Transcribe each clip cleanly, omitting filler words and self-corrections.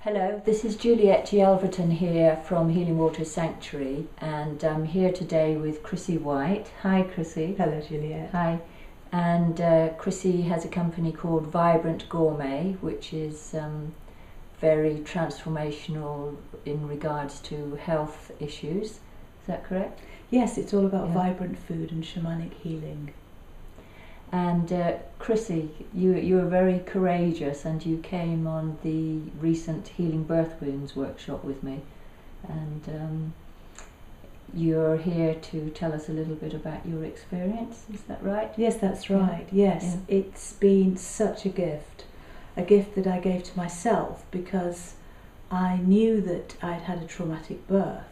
Hello, this is Juliet Yelverton here from Healing Water Sanctuary, and I'm here today with Chrissy White. Hi Chrissy. Hello Juliet. Hi. And Chrissy has a company called Vibrant Gourmet, which is very transformational in regards to health issues. Is that correct? Yes, it's all about vibrant food and shamanic healing. And Chrissy, you were very courageous, and you came on the recent Healing Birth Wounds workshop with me, and you're here to tell us a little bit about your experience. Is that right? Yes, that's right. Yes, It's been such a gift that I gave to myself, because I knew that I'd had a traumatic birth,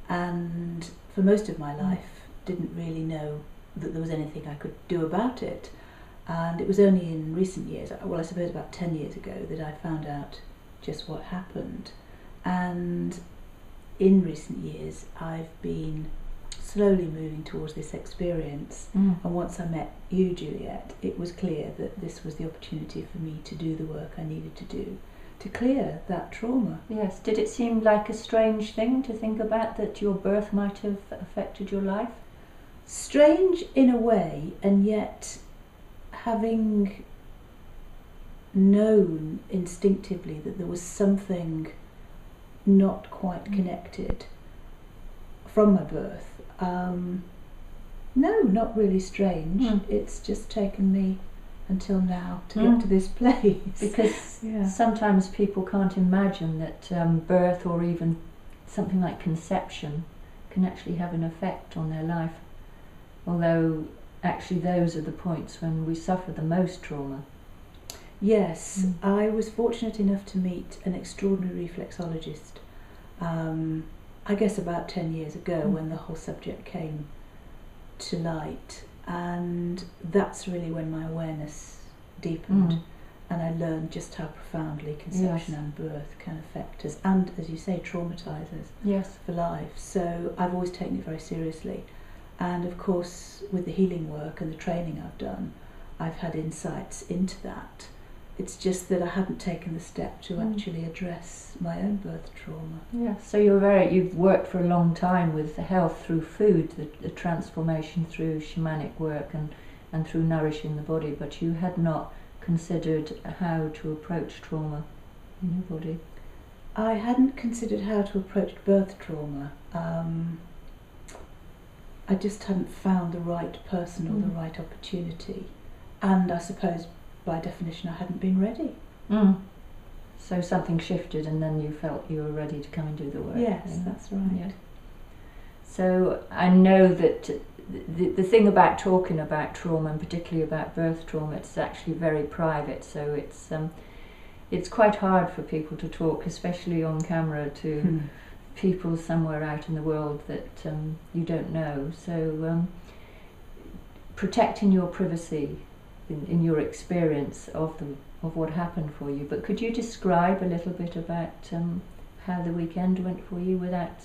and for most of my life didn't really know that there was anything I could do about it. And it was only in recent years, well I suppose about 10 years ago, that I found out just what happened. And in recent years I've been slowly moving towards this experience, and once I met you, Juliet, it was clear that this was the opportunity for me to do the work I needed to do to clear that trauma. Yes. Did it seem like a strange thing to think about, that your birth might have affected your life? Strange in a way, and yet having known instinctively that there was something not quite connected from my birth. No, not really strange. It's just taken me until now to get to this place. Because sometimes people can't imagine that birth, or even something like conception, can actually have an effect on their life. Although actually those are the points when we suffer the most trauma. Yes, I was fortunate enough to meet an extraordinary reflexologist, I guess about 10 years ago, when the whole subject came to light, and that's really when my awareness deepened, and I learned just how profoundly conception and birth can affect us, and, as you say, traumatise us for life. So I've always taken it very seriously. And of course, with the healing work and the training I've done, I've had insights into that. It's just that I hadn't taken the step to actually address my own birth trauma. Yeah. So you've worked for a long time with the health through food, the transformation through shamanic work and through nourishing the body, but you had not considered how to approach trauma in your body. I hadn't considered how to approach birth trauma. I just hadn't found the right person or the right opportunity, and I suppose by definition I hadn't been ready. So something shifted, and then you felt you were ready to come and do the work. Yes, that's right. Yeah. So I know that the thing about talking about trauma, and particularly about birth trauma, it's actually very private, so it's quite hard for people to talk, especially on camera, to people somewhere out in the world that you don't know. So protecting your privacy in your experience of what happened for you. But could you describe a little bit about how the weekend went for you without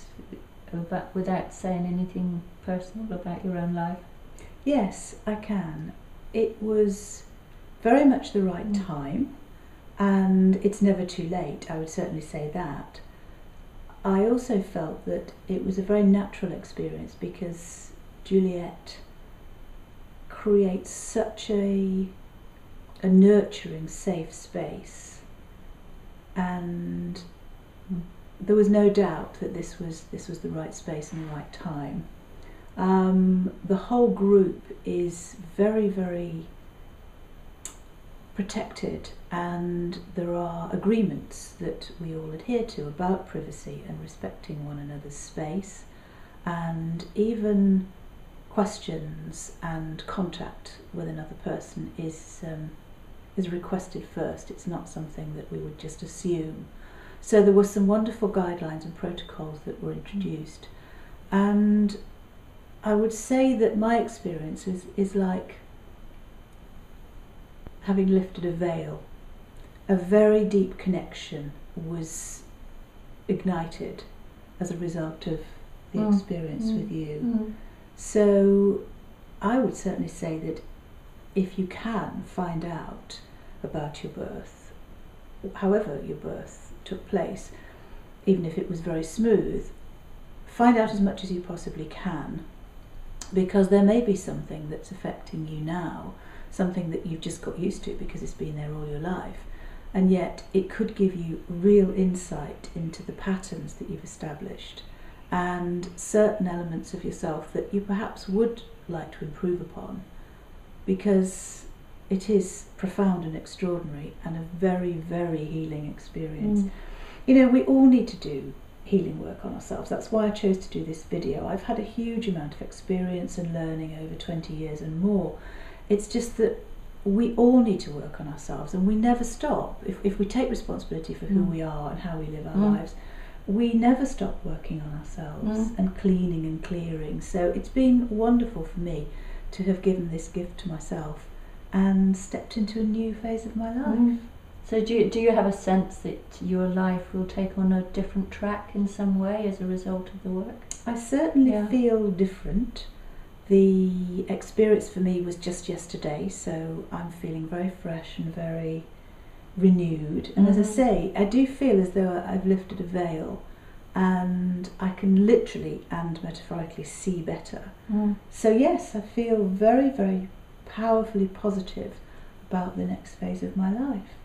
saying anything personal about your own life? Yes, I can. It was very much the right time, and it's never too late, I would certainly say that. I also felt that it was a very natural experience, because Juliet creates such a nurturing, safe space, and there was no doubt that this was the right space and the right time. The whole group is very, very protected, and there are agreements that we all adhere to about privacy and respecting one another's space, and even questions and contact with another person is requested first. It's not something that we would just assume. So there were some wonderful guidelines and protocols that were introduced, and I would say that my experience is like having lifted a veil. A very deep connection was ignited as a result of the experience with you. So I would certainly say that if you can find out about your birth, however your birth took place, even if it was very smooth, find out as much as you possibly can, because there may be something that's affecting you now, something that you've just got used to because it's been there all your life, and yet it could give you real insight into the patterns that you've established and certain elements of yourself that you perhaps would like to improve upon, because it is profound and extraordinary and a very, very healing experience. You know, we all need to do healing work on ourselves. That's why I chose to do this video. I've had a huge amount of experience and learning over 20 years and more. It's just that we all need to work on ourselves, and we never stop. If we take responsibility for who we are and how we live our lives, we never stop working on ourselves and cleaning and clearing. So it's been wonderful for me to have given this gift to myself and stepped into a new phase of my life. So do you have a sense that your life will take on a different track in some way as a result of the work? I certainly feel different. The experience for me was just yesterday, so I'm feeling very fresh and very renewed. And as I say, I do feel as though I've lifted a veil and I can literally and metaphorically see better. So yes, I feel very, very powerfully positive about the next phase of my life.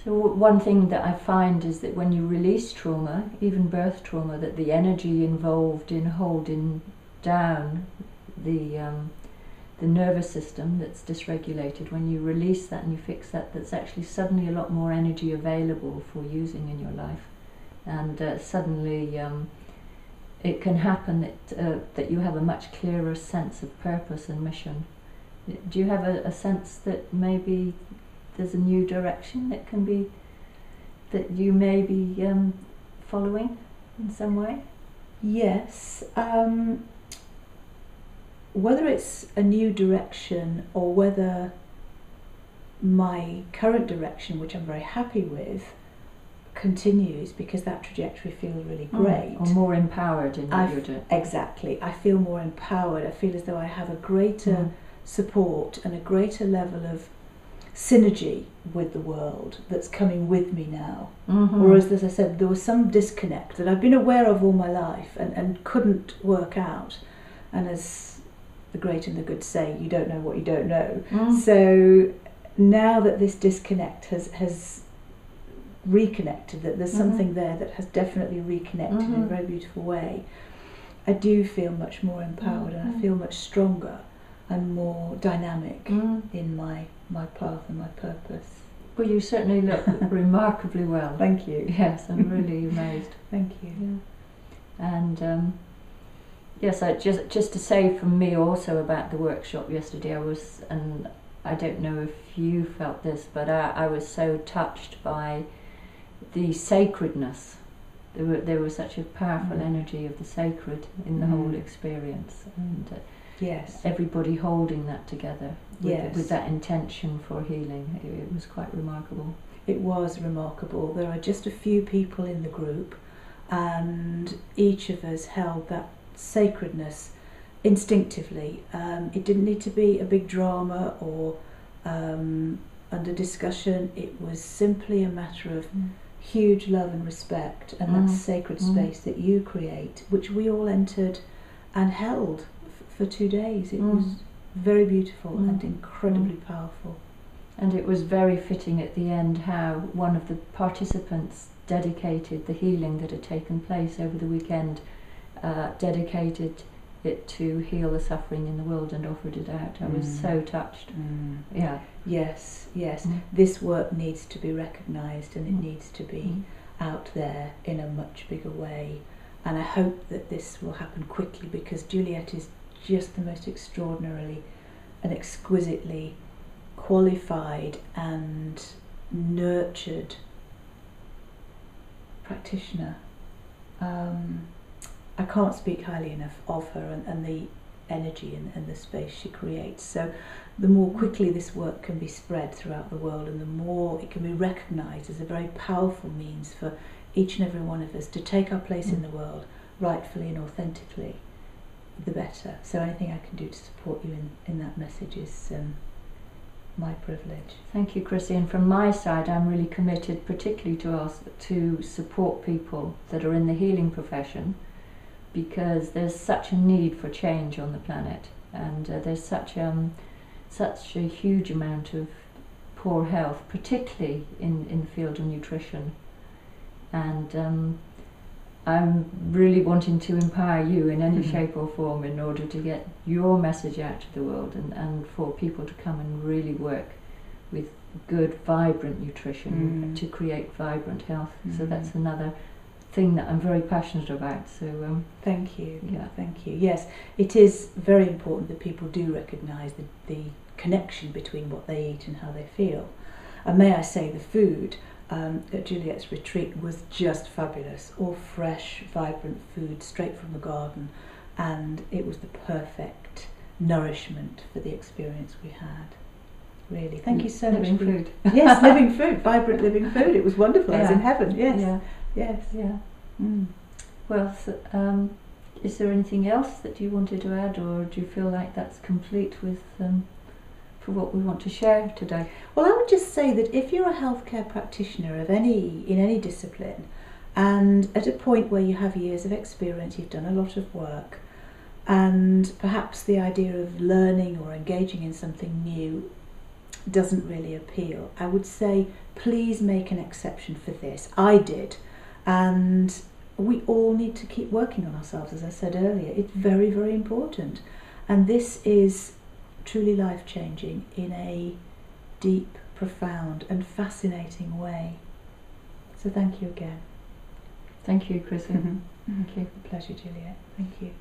So one thing that I find is that when you release trauma, even birth trauma, that the energy involved in holding down the nervous system that's dysregulated, when you release that and you fix that, that's actually suddenly a lot more energy available for using in your life. And suddenly it can happen that you have a much clearer sense of purpose and mission. Do you have a sense that maybe there's a new direction that you may be following in some way? Yes. Whether it's a new direction or whether my current direction, which I'm very happy with, continues, because that trajectory feels really great. Or more empowered in what you're doing. Exactly. I feel more empowered. I feel as though I have a greater support and a greater level of synergy with the world that's coming with me now. Whereas, as I said, there was some disconnect that I've been aware of all my life and couldn't work out. And as the great and the good say, you don't know what you don't know. So now that this disconnect has reconnected, that there's something there that has definitely reconnected in a very beautiful way, I do feel much more empowered and I feel much stronger and more dynamic in my path and my purpose. Well, you certainly look remarkably well. Thank you. Yes, I'm really amazed. Thank you. Yeah. And yes, just to say from me also about the workshop yesterday, and I don't know if you felt this, but I was so touched by the sacredness. There was such a powerful energy of the sacred in the whole experience, and yes, everybody holding that together yes, with that intention for healing. It was quite remarkable. It was remarkable. There are just a few people in the group, and each of us held that sacredness instinctively. It didn't need to be a big drama or under discussion. It was simply a matter of huge love and respect, and that sacred space that you create, which we all entered and held for 2 days. It was very beautiful and incredibly powerful. And it was very fitting at the end how one of the participants dedicated the healing that had taken place over the weekend, dedicated it to heal the suffering in the world and offered it out. I was so touched. Yeah. Yes, yes. This work needs to be recognised, and it needs to be out there in a much bigger way. And I hope that this will happen quickly, because Juliet is just the most extraordinarily and exquisitely qualified and nurtured practitioner. I can't speak highly enough of her and the energy and the space she creates. So the more quickly this work can be spread throughout the world, and the more it can be recognised as a very powerful means for each and every one of us to take our place in the world rightfully and authentically, the better. So anything I can do to support you in that message is my privilege. Thank you, Chrissy. And from my side, I'm really committed, particularly to support people that are in the healing profession, because there's such a need for change on the planet, and there's such a huge amount of poor health, particularly in the field of nutrition. And I'm really wanting to empower you in any shape or form in order to get your message out to the world, and for people to come and really work with good, vibrant nutrition to create vibrant health. So that's another thing that I'm very passionate about. So thank you. Yeah. Thank you. Yes, it is very important that people do recognise the connection between what they eat and how they feel. And may I say, the food at Juliet's retreat was just fabulous. All fresh, vibrant food straight from the garden, and it was the perfect nourishment for the experience we had. Really, thank you so much. Living food. Yes, living food, vibrant living food. It was wonderful. I was Yeah. in heaven. Yes, Yeah. yes. Yeah. Well, is there anything else that you wanted to add, or do you feel like that's complete with for what we want to share today? Well, I would just say that if you're a healthcare practitioner in any discipline, and at a point where you have years of experience, you've done a lot of work, and perhaps the idea of learning or engaging in something new doesn't really appeal, I would say please make an exception for this. I did, and we all need to keep working on ourselves, as I said earlier. It's very, very important, and this is truly life-changing in a deep, profound and fascinating way. So thank you again. Thank you, Chrissy. Thank you. A pleasure, Juliet. Thank you.